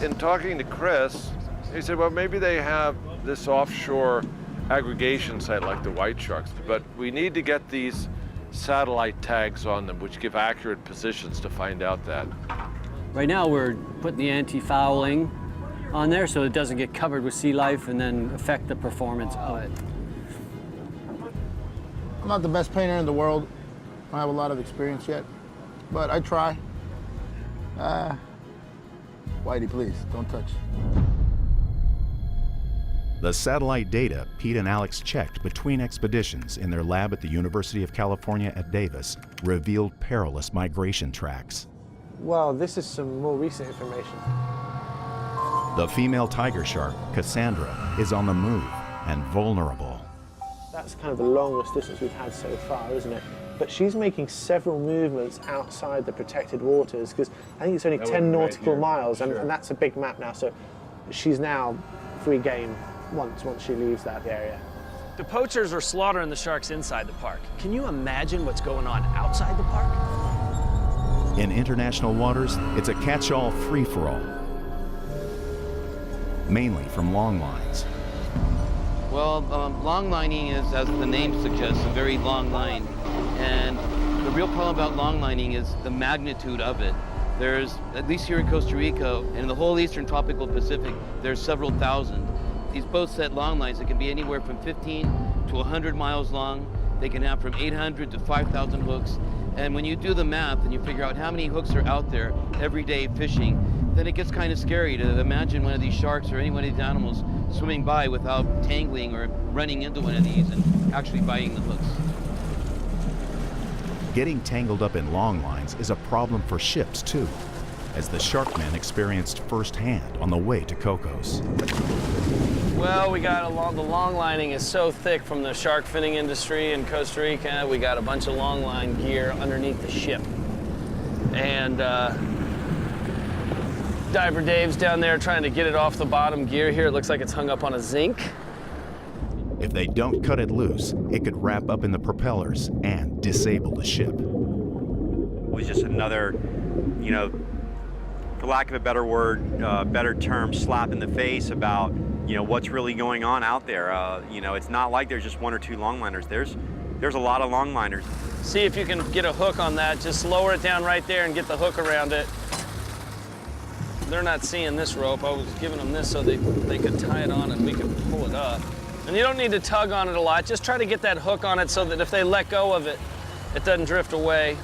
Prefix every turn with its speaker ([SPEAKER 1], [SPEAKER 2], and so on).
[SPEAKER 1] in talking to Chris, he said, well, maybe they have this offshore aggregation site like the white sharks, but we need to get these satellite tags on them, which give accurate positions to find out that.
[SPEAKER 2] Right now, we're putting the anti-fouling on there so it doesn't get covered with sea life and then affect the performance of it.
[SPEAKER 3] I'm not the best painter in the world. I don't have a lot of experience yet, but I try. Whitey, please, don't touch.
[SPEAKER 4] The satellite data Pete and Alex checked between expeditions in their lab at the University of California at Davis revealed perilous migration tracks.
[SPEAKER 5] Well, this is some more recent information.
[SPEAKER 4] The female tiger shark, Cassandra, is on the move and vulnerable.
[SPEAKER 5] That's kind of the longest distance we've had so far, isn't it? But she's making several movements outside the protected waters, because I think it's only 10 nautical miles, and that's a big map now, so she's now free game once she leaves that area.
[SPEAKER 6] The poachers are slaughtering the sharks inside the park. Can you imagine what's going on outside the park?
[SPEAKER 4] In international waters, it's a catch-all free-for-all, mainly from long lines.
[SPEAKER 7] Well, long lining is, as the name suggests, a very long line. And the real problem about long lining is the magnitude of it. There's, at least here in Costa Rica, and in the whole eastern tropical Pacific, there's several thousand. These boats set long lines that can be anywhere from 15 to 100 miles long. They can have from 800 to 5,000 hooks. And when you do the math and you figure out how many hooks are out there every day fishing, then it gets kind of scary to imagine one of these sharks or any one of these animals swimming by without tangling or running into one of these and actually biting the hooks.
[SPEAKER 4] Getting tangled up in long lines is a problem for ships too, as the Sharkmen experienced firsthand on the way to Cocos.
[SPEAKER 6] Well, we got the long lining is so thick from the shark finning industry in Costa Rica. We got a bunch of long line gear underneath the ship. And Diver Dave's down there trying to get it off the bottom gear here. It looks like it's hung up on a zinc.
[SPEAKER 4] If they don't cut it loose, it could wrap up in the propellers and disable the ship.
[SPEAKER 8] It was just another, you know, for lack of a better word, better term, slap in the face about, you know, what's really going on out there. You know, it's not like there's just one or two longliners. There's a lot of longliners.
[SPEAKER 6] See if you can get a hook on that. Just lower it down right there and get the hook around it. They're not seeing this rope. I was giving them this so they could tie it on and we could pull it up. And you don't need to tug on it a lot. Just try to get that hook on it so that if they let go of it, it doesn't drift away.